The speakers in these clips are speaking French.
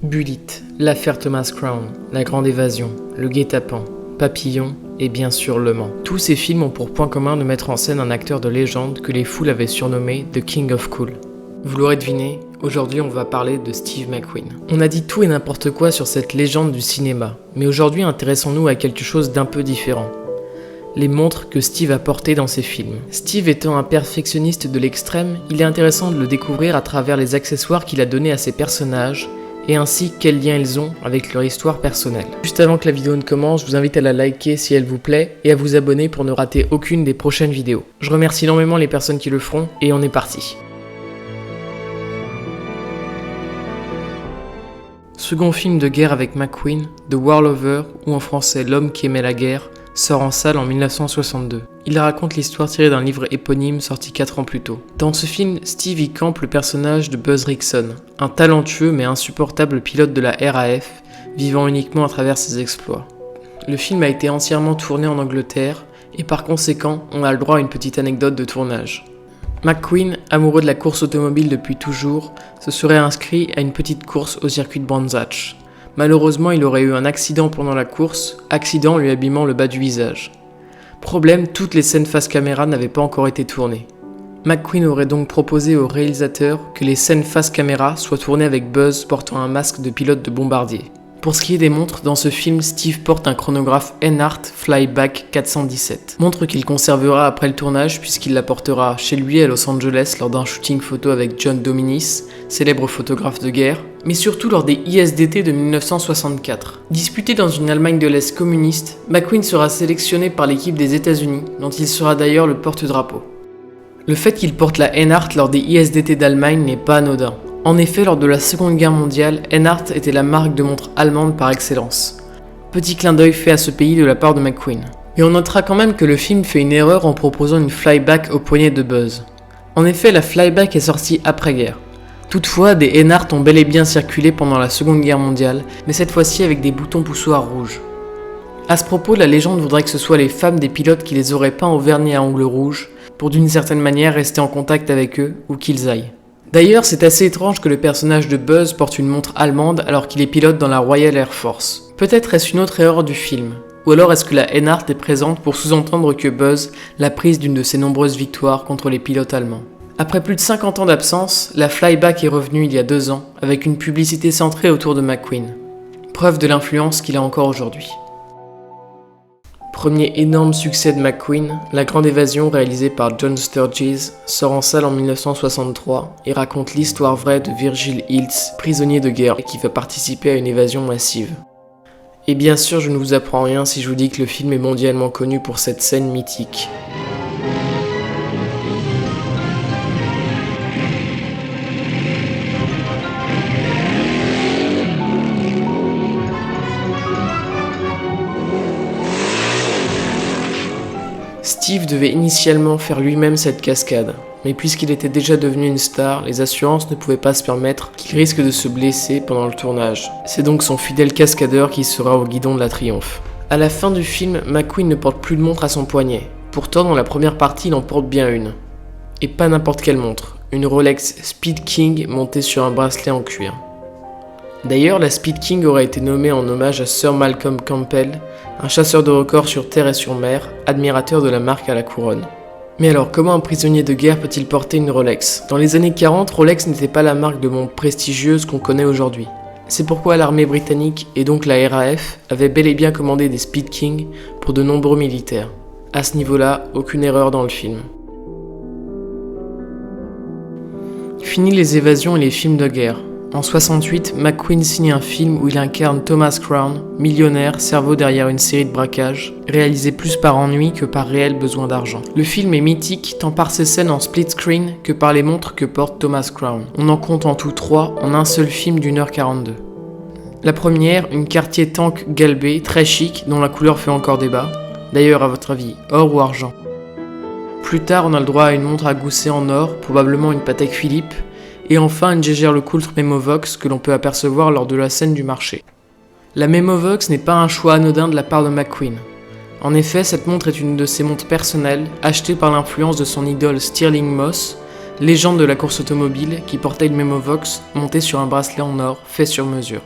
Bullitt, l'affaire Thomas Crown, La Grande Évasion, Le Guet-apens, Papillon et bien sûr Le Mans. Tous ces films ont pour point commun de mettre en scène un acteur de légende que les foules avaient surnommé The King of Cool. Vous l'aurez deviné, aujourd'hui on va parler de Steve McQueen. On a dit tout et n'importe quoi sur cette légende du cinéma, mais aujourd'hui intéressons-nous à quelque chose d'un peu différent. Les montres que Steve a portées dans ses films. Steve étant un perfectionniste de l'extrême, il est intéressant de le découvrir à travers les accessoires qu'il a donnés à ses personnages, et ainsi quels liens ils ont avec leur histoire personnelle. Juste avant que la vidéo ne commence, je vous invite à la liker si elle vous plaît, et à vous abonner pour ne rater aucune des prochaines vidéos. Je remercie énormément les personnes qui le feront, et on est parti. Second film de guerre avec McQueen, The War Lover, ou en français L'homme qui aimait la guerre, sort en salle en 1962. Il raconte l'histoire tirée d'un livre éponyme sorti 4 ans plus tôt. Dans ce film, Steve y campe le personnage de Buzz Rickson, un talentueux mais insupportable pilote de la RAF, vivant uniquement à travers ses exploits. Le film a été entièrement tourné en Angleterre, et par conséquent, on a le droit à une petite anecdote de tournage. McQueen, amoureux de la course automobile depuis toujours, se serait inscrit à une petite course au circuit de Brands Hatch. Malheureusement, il aurait eu un accident pendant la course, accident lui abîmant le bas du visage. Problème, toutes les scènes face caméra n'avaient pas encore été tournées. McQueen aurait donc proposé au réalisateur que les scènes face caméra soient tournées avec Buzz portant un masque de pilote de bombardier. Pour ce qui est des montres, dans ce film, Steve porte un chronographe Enhardt Flyback 417. Montre qu'il conservera après le tournage puisqu'il la portera chez lui à Los Angeles lors d'un shooting photo avec John Dominis, célèbre photographe de guerre, mais surtout lors des ISDT de 1964. Disputé dans une Allemagne de l'Est communiste, McQueen sera sélectionné par l'équipe des États-Unis, dont il sera d'ailleurs le porte-drapeau. Le fait qu'il porte la Enhardt lors des ISDT d'Allemagne n'est pas anodin. En effet, lors de la Seconde Guerre mondiale, Enhardt était la marque de montre allemande par excellence. Petit clin d'œil fait à ce pays de la part de McQueen. Et on notera quand même que le film fait une erreur en proposant une flyback au poignet de Buzz. En effet, la flyback est sortie après-guerre. Toutefois, des Enhardt ont bel et bien circulé pendant la Seconde Guerre mondiale, mais cette fois-ci avec des boutons poussoirs rouges. À ce propos, la légende voudrait que ce soit les femmes des pilotes qui les auraient peints au vernis à ongles rouges, pour d'une certaine manière rester en contact avec eux, où qu'ils aillent. D'ailleurs, c'est assez étrange que le personnage de Buzz porte une montre allemande alors qu'il est pilote dans la Royal Air Force. Peut-être est-ce une autre erreur du film, ou alors est-ce que la Enhardt est présente pour sous-entendre que Buzz l'a prise d'une de ses nombreuses victoires contre les pilotes allemands. Après plus de 50 ans d'absence, la flyback est revenue il y a 2 ans, avec une publicité centrée autour de McQueen. Preuve de l'influence qu'il a encore aujourd'hui. Premier énorme succès de McQueen, La Grande Évasion, réalisé par John Sturges, sort en salle en 1963 et raconte l'histoire vraie de Virgil Hilts, prisonnier de guerre qui va participer à une évasion massive. Et bien sûr, je ne vous apprends rien si je vous dis que le film est mondialement connu pour cette scène mythique. Steve devait initialement faire lui-même cette cascade, mais puisqu'il était déjà devenu une star, les assurances ne pouvaient pas se permettre qu'il risque de se blesser pendant le tournage. C'est donc son fidèle cascadeur qui sera au guidon de la triomphe. À la fin du film, McQueen ne porte plus de montre à son poignet. Pourtant, dans la première partie, il en porte bien une. Et pas n'importe quelle montre, une Rolex Speed King montée sur un bracelet en cuir. D'ailleurs, la Speed King aurait été nommée en hommage à Sir Malcolm Campbell, un chasseur de records sur terre et sur mer, admirateur de la marque à la couronne. Mais alors, comment un prisonnier de guerre peut-il porter une Rolex ? Dans les années 40, Rolex n'était pas la marque de montre prestigieuse qu'on connaît aujourd'hui. C'est pourquoi l'armée britannique, et donc la RAF, avait bel et bien commandé des Speed King pour de nombreux militaires. À ce niveau-là, aucune erreur dans le film. Fini les évasions et les films de guerre. En 68, McQueen signe un film où il incarne Thomas Crown, millionnaire, cerveau derrière une série de braquages, réalisé plus par ennui que par réel besoin d'argent. Le film est mythique tant par ses scènes en split screen que par les montres que porte Thomas Crown. On en compte en tout 3 en un seul film d'1h42. La première, une Cartier Tank galbée, très chic, dont la couleur fait encore débat. D'ailleurs, à votre avis, or ou argent ? Plus tard, on a le droit à une montre à gousset en or, probablement une Patek Philippe, et enfin une Jaeger-LeCoultre Memovox que l'on peut apercevoir lors de la scène du marché. La Memovox n'est pas un choix anodin de la part de McQueen. En effet, cette montre est une de ses montres personnelles, achetée par l'influence de son idole Stirling Moss, légende de la course automobile qui portait une Memovox montée sur un bracelet en or fait sur mesure.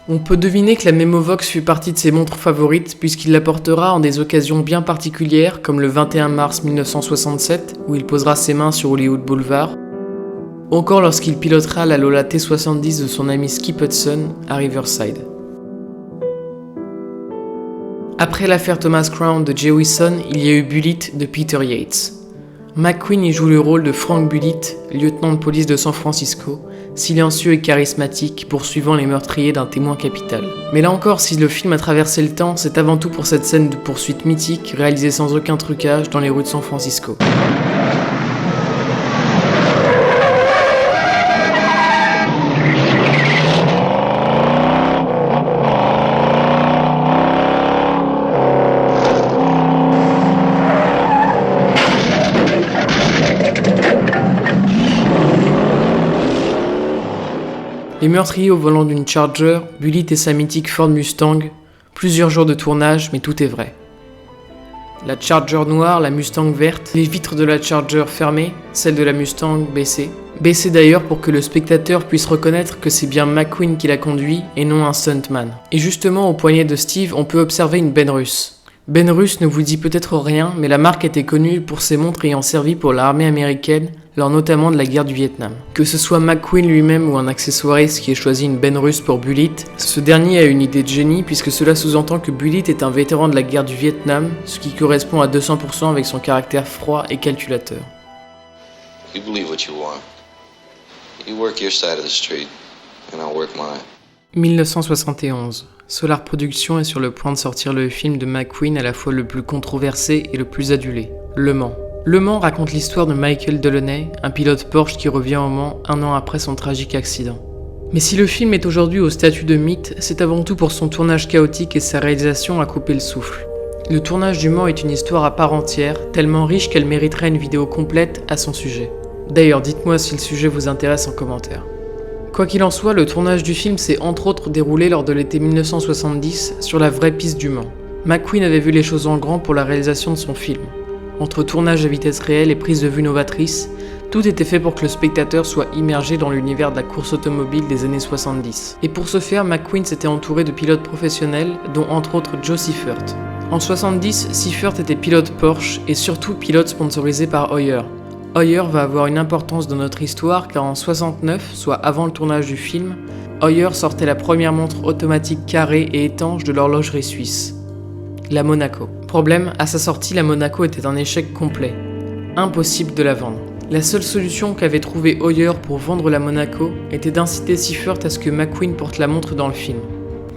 On peut deviner que la Memovox fait partie de ses montres favorites puisqu'il la portera en des occasions bien particulières comme le 21 mars 1967 où il posera ses mains sur Hollywood Boulevard, ou encore lorsqu'il pilotera la Lola T70 de son ami Skip Hudson à Riverside. Après l'affaire Thomas Crown de Jay Wilson, il y a eu Bullitt de Peter Yates. McQueen y joue le rôle de Frank Bullitt, lieutenant de police de San Francisco, silencieux et charismatique, poursuivant les meurtriers d'un témoin capital. Mais là encore, si le film a traversé le temps, c'est avant tout pour cette scène de poursuite mythique, réalisée sans aucun trucage dans les rues de San Francisco. Les meurtriers au volant d'une Charger, Bullitt et sa mythique Ford Mustang, plusieurs jours de tournage, mais tout est vrai. La Charger noire, la Mustang verte, les vitres de la Charger fermées, celles de la Mustang baissées. Baissées d'ailleurs pour que le spectateur puisse reconnaître que c'est bien McQueen qui la conduit et non un stuntman. Et justement au poignet de Steve, on peut observer une Benrus. Benrus ne vous dit peut-être rien, mais la marque était connue pour ses montres ayant servi pour l'armée américaine lors notamment de la guerre du Vietnam. Que ce soit McQueen lui-même ou un accessoiriste qui ait choisi une Benrus pour Bullitt, ce dernier a une idée de génie puisque cela sous-entend que Bullitt est un vétéran de la guerre du Vietnam, ce qui correspond à 200% avec son caractère froid et calculateur. You believe what you want. You work your side of the street, and I'll work mine. 1971. Solar Productions est sur le point de sortir le film de McQueen à la fois le plus controversé et le plus adulé, Le Mans. Le Mans raconte l'histoire de Michael Delaunay, un pilote Porsche qui revient au Mans un an après son tragique accident. Mais si le film est aujourd'hui au statut de mythe, c'est avant tout pour son tournage chaotique et sa réalisation à couper le souffle. Le tournage du Mans est une histoire à part entière, tellement riche qu'elle mériterait une vidéo complète à son sujet. D'ailleurs, dites-moi si le sujet vous intéresse en commentaire. Quoi qu'il en soit, le tournage du film s'est entre autres déroulé lors de l'été 1970 sur la vraie piste du Mans. McQueen avait vu les choses en grand pour la réalisation de son film. Entre tournage à vitesse réelle et prise de vue novatrice, tout était fait pour que le spectateur soit immergé dans l'univers de la course automobile des années 70. Et pour ce faire, McQueen s'était entouré de pilotes professionnels, dont entre autres Joe Seifert. En 70, Seifert était pilote Porsche et surtout pilote sponsorisé par Heuer. Heuer va avoir une importance dans notre histoire car en 69, soit avant le tournage du film, Heuer sortait la première montre automatique carrée et étanche de l'horlogerie suisse, la Monaco. Problème, à sa sortie, la Monaco était un échec complet. Impossible de la vendre. La seule solution qu'avait trouvée Heuer pour vendre la Monaco était d'inciter Seifert à ce que McQueen porte la montre dans le film.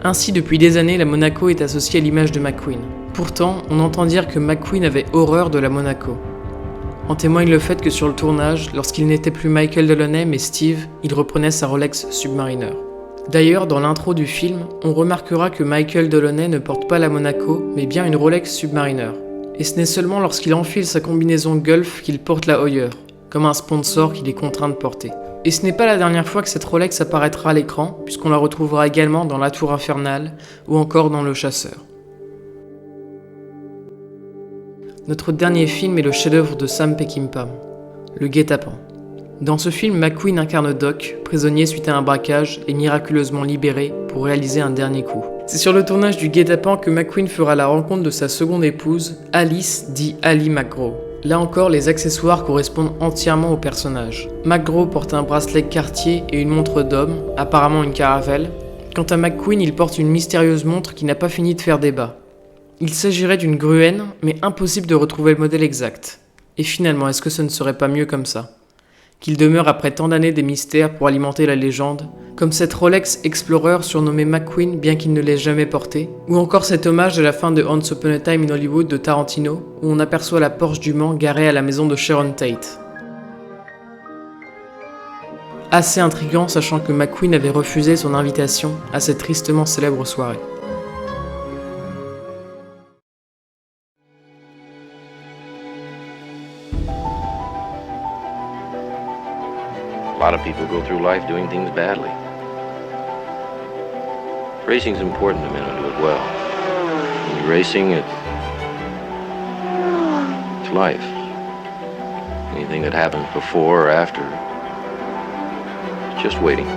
Ainsi, depuis des années, la Monaco est associée à l'image de McQueen. Pourtant, on entend dire que McQueen avait horreur de la Monaco. En témoigne le fait que sur le tournage, lorsqu'il n'était plus Michael Delaunay mais Steve, il reprenait sa Rolex Submariner. D'ailleurs, dans l'intro du film, on remarquera que Michael Delaunay ne porte pas la Monaco, mais bien une Rolex Submariner. Et ce n'est seulement lorsqu'il enfile sa combinaison Gulf qu'il porte la Heuer, comme un sponsor qu'il est contraint de porter. Et ce n'est pas la dernière fois que cette Rolex apparaîtra à l'écran, puisqu'on la retrouvera également dans La Tour Infernale, ou encore dans Le Chasseur. Notre dernier film est le chef-d'œuvre de Sam Peckinpah, Le Guet-apens. Dans ce film, McQueen incarne Doc, prisonnier suite à un braquage et miraculeusement libéré pour réaliser un dernier coup. C'est sur le tournage du Guet-apens que McQueen fera la rencontre de sa seconde épouse, Alice, dit Ali McGraw. Là encore, les accessoires correspondent entièrement au personnage. McGraw porte un bracelet Cartier et une montre d'homme, apparemment une Caravelle. Quant à McQueen, il porte une mystérieuse montre qui n'a pas fini de faire débat. Il s'agirait d'une Gruen, mais impossible de retrouver le modèle exact. Et finalement, est-ce que ce ne serait pas mieux comme ça ? Qu'il demeure après tant d'années des mystères pour alimenter la légende, comme cette Rolex Explorer surnommée McQueen bien qu'il ne l'ait jamais portée, ou encore cet hommage à la fin de Once Upon a Time in Hollywood de Tarantino, où on aperçoit la Porsche du Mans garée à la maison de Sharon Tate. Assez intriguant sachant que McQueen avait refusé son invitation à cette tristement célèbre soirée. A lot of people go through life doing things badly. Racing's important to men who do it well. When you're racing, it's life. Anything that happens before or after, it's just waiting.